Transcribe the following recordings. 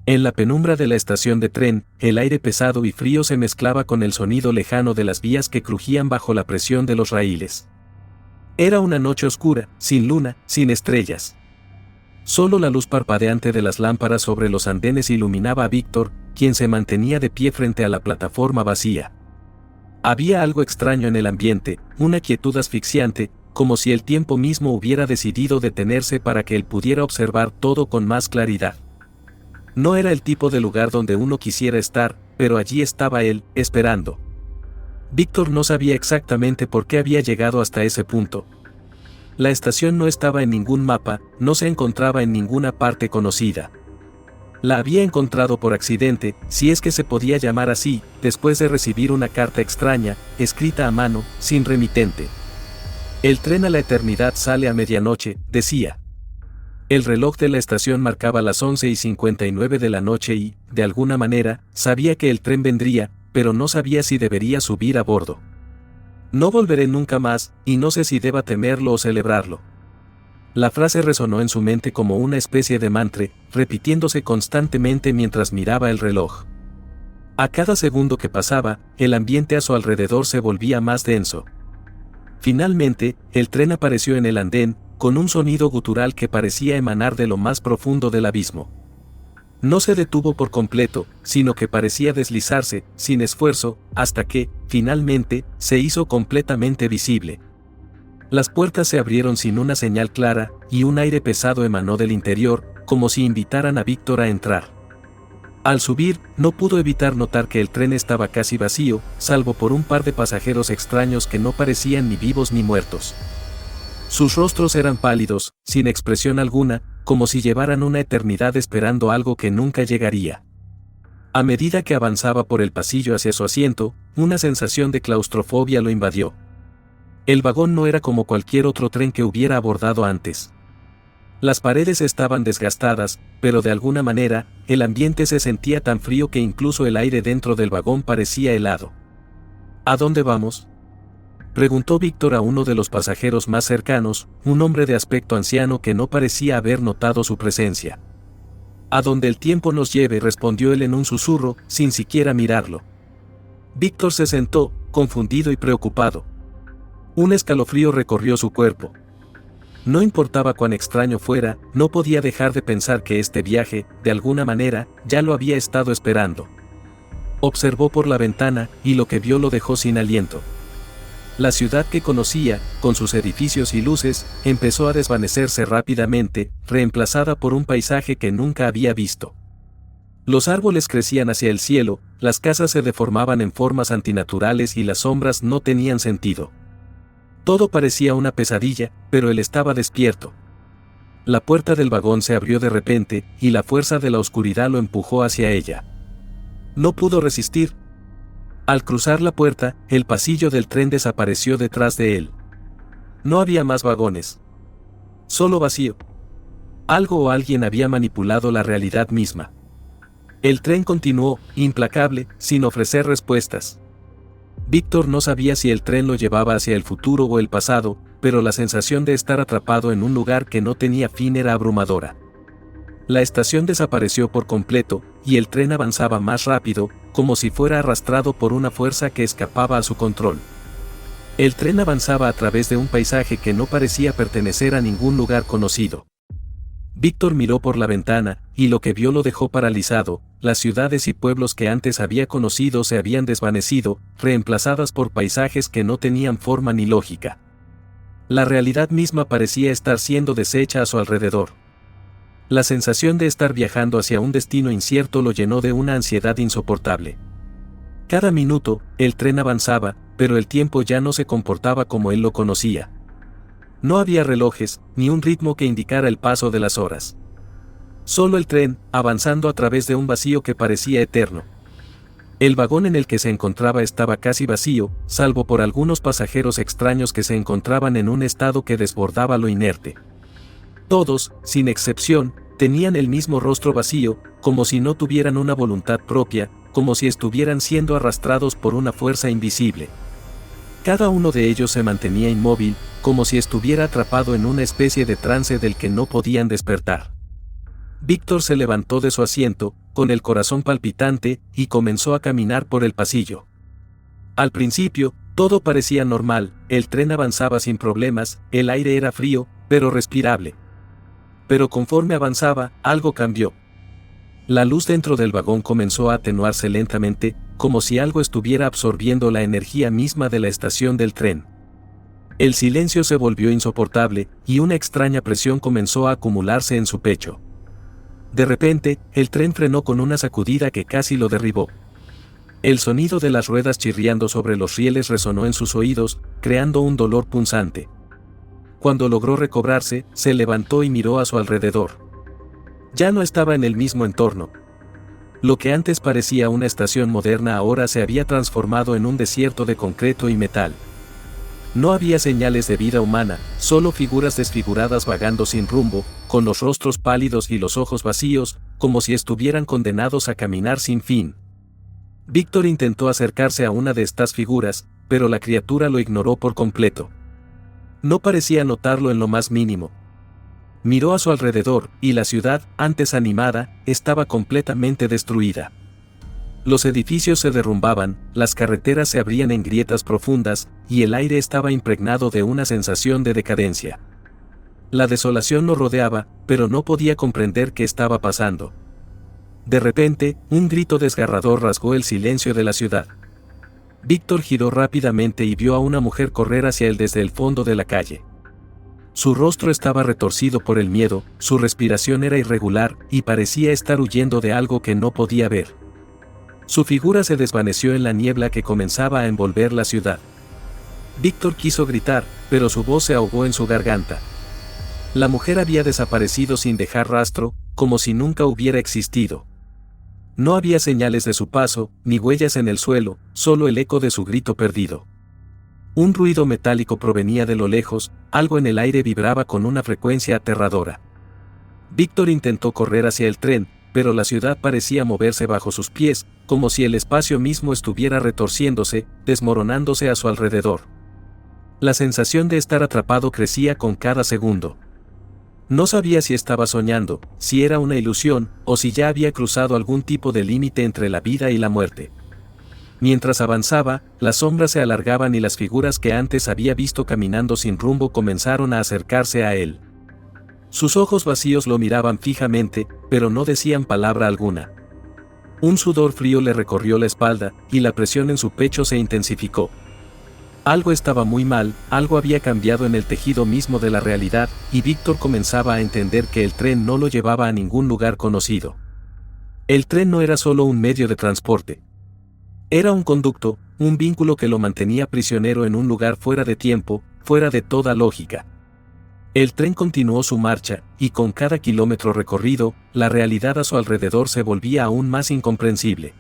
En la penumbra de la estación de tren, el aire pesado y frío se mezclaba con el sonido lejano de las vías que crujían bajo la presión de los raíles. Era una noche oscura, sin luna, sin estrellas. Solo la luz parpadeante de las lámparas sobre los andenes iluminaba a Víctor, quien se mantenía de pie frente a la plataforma vacía. Había algo extraño en el ambiente, una quietud asfixiante, como si el tiempo mismo hubiera decidido detenerse para que él pudiera observar todo con más claridad. No era el tipo de lugar donde uno quisiera estar, pero allí estaba él, esperando. Víctor no sabía exactamente por qué había llegado hasta ese punto. La estación no estaba en ningún mapa, no se encontraba en ninguna parte conocida. La había encontrado por accidente, si es que se podía llamar así, después de recibir una carta extraña, escrita a mano, sin remitente. El tren a la eternidad sale a medianoche, decía. El reloj de la estación marcaba las 11:59 de la noche y, de alguna manera, sabía que el tren vendría, pero no sabía si debería subir a bordo. No volveré nunca más, y no sé si deba temerlo o celebrarlo. La frase resonó en su mente como una especie de mantra, repitiéndose constantemente mientras miraba el reloj. A cada segundo que pasaba, el ambiente a su alrededor se volvía más denso. Finalmente, el tren apareció en el andén, con un sonido gutural que parecía emanar de lo más profundo del abismo. No se detuvo por completo, sino que parecía deslizarse, sin esfuerzo, hasta que, finalmente, se hizo completamente visible. Las puertas se abrieron sin una señal clara, y un aire pesado emanó del interior, como si invitaran a Víctor a entrar. Al subir, no pudo evitar notar que el tren estaba casi vacío, salvo por un par de pasajeros extraños que no parecían ni vivos ni muertos. Sus rostros eran pálidos, sin expresión alguna, como si llevaran una eternidad esperando algo que nunca llegaría. A medida que avanzaba por el pasillo hacia su asiento, una sensación de claustrofobia lo invadió. El vagón no era como cualquier otro tren que hubiera abordado antes. Las paredes estaban desgastadas, pero de alguna manera, el ambiente se sentía tan frío que incluso el aire dentro del vagón parecía helado. ¿A dónde vamos?, preguntó Víctor a uno de los pasajeros más cercanos, un hombre de aspecto anciano que no parecía haber notado su presencia. «A donde el tiempo nos lleve», respondió él en un susurro, sin siquiera mirarlo. Víctor se sentó, confundido y preocupado. Un escalofrío recorrió su cuerpo. No importaba cuán extraño fuera, no podía dejar de pensar que este viaje, de alguna manera, ya lo había estado esperando. Observó por la ventana, y lo que vio lo dejó sin aliento. La ciudad que conocía, con sus edificios y luces, empezó a desvanecerse rápidamente, reemplazada por un paisaje que nunca había visto. Los árboles crecían hacia el cielo, las casas se deformaban en formas antinaturales y las sombras no tenían sentido. Todo parecía una pesadilla, pero él estaba despierto. La puerta del vagón se abrió de repente, y la fuerza de la oscuridad lo empujó hacia ella. No pudo resistir. Al cruzar la puerta, el pasillo del tren desapareció detrás de él. No había más vagones. Solo vacío. Algo o alguien había manipulado la realidad misma. El tren continuó, implacable, sin ofrecer respuestas. Víctor no sabía si el tren lo llevaba hacia el futuro o el pasado, pero la sensación de estar atrapado en un lugar que no tenía fin era abrumadora. La estación desapareció por completo, y el tren avanzaba más rápido, como si fuera arrastrado por una fuerza que escapaba a su control. El tren avanzaba a través de un paisaje que no parecía pertenecer a ningún lugar conocido. Víctor miró por la ventana, y lo que vio lo dejó paralizado. Las ciudades y pueblos que antes había conocido se habían desvanecido, reemplazadas por paisajes que no tenían forma ni lógica. La realidad misma parecía estar siendo deshecha a su alrededor. La sensación de estar viajando hacia un destino incierto lo llenó de una ansiedad insoportable. Cada minuto, el tren avanzaba, pero el tiempo ya no se comportaba como él lo conocía. No había relojes, ni un ritmo que indicara el paso de las horas. Solo el tren, avanzando a través de un vacío que parecía eterno. El vagón en el que se encontraba estaba casi vacío, salvo por algunos pasajeros extraños que se encontraban en un estado que desbordaba lo inerte. Todos, sin excepción, tenían el mismo rostro vacío, como si no tuvieran una voluntad propia, como si estuvieran siendo arrastrados por una fuerza invisible. Cada uno de ellos se mantenía inmóvil, como si estuviera atrapado en una especie de trance del que no podían despertar. Víctor se levantó de su asiento, con el corazón palpitante, y comenzó a caminar por el pasillo. Al principio, todo parecía normal, el tren avanzaba sin problemas, el aire era frío, pero respirable. Pero conforme avanzaba, algo cambió. La luz dentro del vagón comenzó a atenuarse lentamente, como si algo estuviera absorbiendo la energía misma de la estación del tren. El silencio se volvió insoportable, y una extraña presión comenzó a acumularse en su pecho. De repente, el tren frenó con una sacudida que casi lo derribó. El sonido de las ruedas chirriando sobre los rieles resonó en sus oídos, creando un dolor punzante. Cuando logró recobrarse, se levantó y miró a su alrededor. Ya no estaba en el mismo entorno. Lo que antes parecía una estación moderna ahora se había transformado en un desierto de concreto y metal. No había señales de vida humana, solo figuras desfiguradas vagando sin rumbo, con los rostros pálidos y los ojos vacíos, como si estuvieran condenados a caminar sin fin. Víctor intentó acercarse a una de estas figuras, pero la criatura lo ignoró por completo. No parecía notarlo en lo más mínimo. Miró a su alrededor, y la ciudad, antes animada, estaba completamente destruida. Los edificios se derrumbaban, las carreteras se abrían en grietas profundas, y el aire estaba impregnado de una sensación de decadencia. La desolación lo rodeaba, pero no podía comprender qué estaba pasando. De repente, un grito desgarrador rasgó el silencio de la ciudad. Víctor giró rápidamente y vio a una mujer correr hacia él desde el fondo de la calle. Su rostro estaba retorcido por el miedo, su respiración era irregular, y parecía estar huyendo de algo que no podía ver. Su figura se desvaneció en la niebla que comenzaba a envolver la ciudad. Víctor quiso gritar, pero su voz se ahogó en su garganta. La mujer había desaparecido sin dejar rastro, como si nunca hubiera existido. No había señales de su paso, ni huellas en el suelo, solo el eco de su grito perdido. Un ruido metálico provenía de lo lejos, algo en el aire vibraba con una frecuencia aterradora. Víctor intentó correr hacia el tren, pero la ciudad parecía moverse bajo sus pies, como si el espacio mismo estuviera retorciéndose, desmoronándose a su alrededor. La sensación de estar atrapado crecía con cada segundo. No sabía si estaba soñando, si era una ilusión, o si ya había cruzado algún tipo de límite entre la vida y la muerte. Mientras avanzaba, las sombras se alargaban y las figuras que antes había visto caminando sin rumbo comenzaron a acercarse a él. Sus ojos vacíos lo miraban fijamente, pero no decían palabra alguna. Un sudor frío le recorrió la espalda, y la presión en su pecho se intensificó. Algo estaba muy mal, algo había cambiado en el tejido mismo de la realidad, y Víctor comenzaba a entender que el tren no lo llevaba a ningún lugar conocido. El tren no era solo un medio de transporte. Era un conducto, un vínculo que lo mantenía prisionero en un lugar fuera de tiempo, fuera de toda lógica. El tren continuó su marcha, y con cada kilómetro recorrido, la realidad a su alrededor se volvía aún más incomprensible.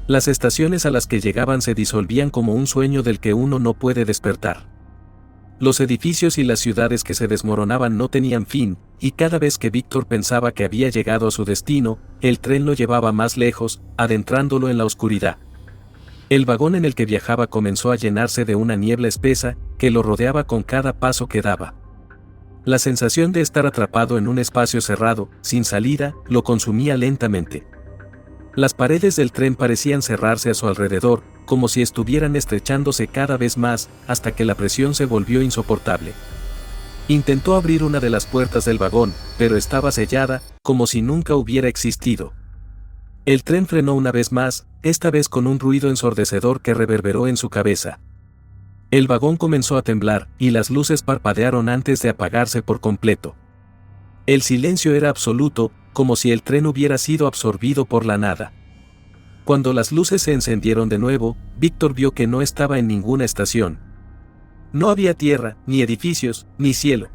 Las estaciones a las que llegaban se disolvían como un sueño del que uno no puede despertar. Los edificios y las ciudades que se desmoronaban no tenían fin, y cada vez que Víctor pensaba que había llegado a su destino, el tren lo llevaba más lejos, adentrándolo en la oscuridad. El vagón en el que viajaba comenzó a llenarse de una niebla espesa, que lo rodeaba con cada paso que daba. La sensación de estar atrapado en un espacio cerrado, sin salida, lo consumía lentamente. Las paredes del tren parecían cerrarse a su alrededor, como si estuvieran estrechándose cada vez más, hasta que la presión se volvió insoportable. Intentó abrir una de las puertas del vagón, pero estaba sellada, como si nunca hubiera existido. El tren frenó una vez más, esta vez con un ruido ensordecedor que reverberó en su cabeza. El vagón comenzó a temblar, y las luces parpadearon antes de apagarse por completo. El silencio era absoluto, como si el tren hubiera sido absorbido por la nada. Cuando las luces se encendieron de nuevo, Víctor vio que no estaba en ninguna estación. No había tierra, ni edificios, ni cielo.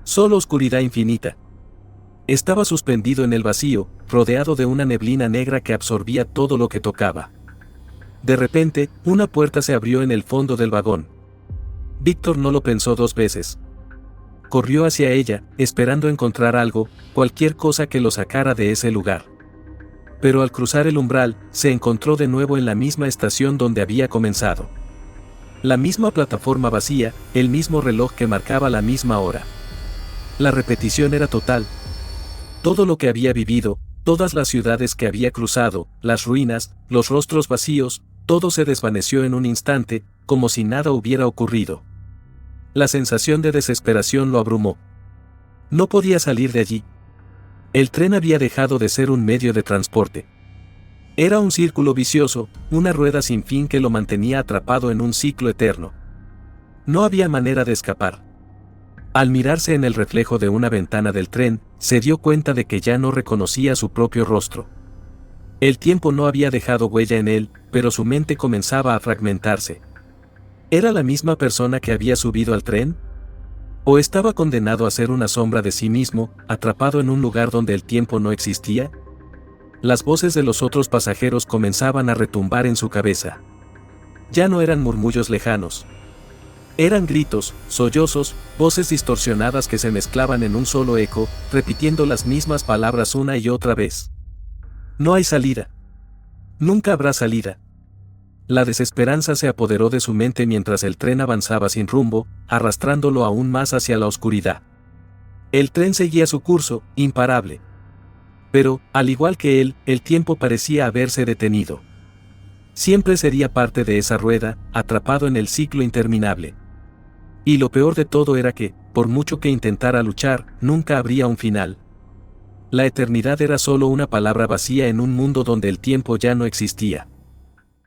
Solo oscuridad infinita. Estaba suspendido en el vacío, rodeado de una neblina negra que absorbía todo lo que tocaba. De repente, una puerta se abrió en el fondo del vagón. Víctor no lo pensó dos veces. Corrió hacia ella, esperando encontrar algo, cualquier cosa que lo sacara de ese lugar. Pero al cruzar el umbral, se encontró de nuevo en la misma estación donde había comenzado. La misma plataforma vacía, el mismo reloj que marcaba la misma hora. La repetición era total. Todo lo que había vivido, Todas las ciudades que había cruzado, las ruinas, los rostros vacíos, todo se desvaneció en un instante, como si nada hubiera ocurrido. La sensación de desesperación lo abrumó. No podía salir de allí. El tren había dejado de ser un medio de transporte. Era un círculo vicioso, una rueda sin fin que lo mantenía atrapado en un ciclo eterno. No había manera de escapar. Al mirarse en el reflejo de una ventana del tren, se dio cuenta de que ya no reconocía su propio rostro. El tiempo no había dejado huella en él, pero su mente comenzaba a fragmentarse. ¿Era la misma persona que había subido al tren? ¿O estaba condenado a ser una sombra de sí mismo, atrapado en un lugar donde el tiempo no existía? Las voces de los otros pasajeros comenzaban a retumbar en su cabeza. Ya no eran murmullos lejanos. Eran gritos, sollozos, voces distorsionadas que se mezclaban en un solo eco, repitiendo las mismas palabras una y otra vez. No hay salida. Nunca habrá salida. La desesperanza se apoderó de su mente mientras el tren avanzaba sin rumbo, arrastrándolo aún más hacia la oscuridad. El tren seguía su curso, imparable. Pero, al igual que él, el tiempo parecía haberse detenido. Siempre sería parte de esa rueda, atrapado en el ciclo interminable. Y lo peor de todo era que, por mucho que intentara luchar, nunca habría un final. La eternidad era solo una palabra vacía en un mundo donde el tiempo ya no existía.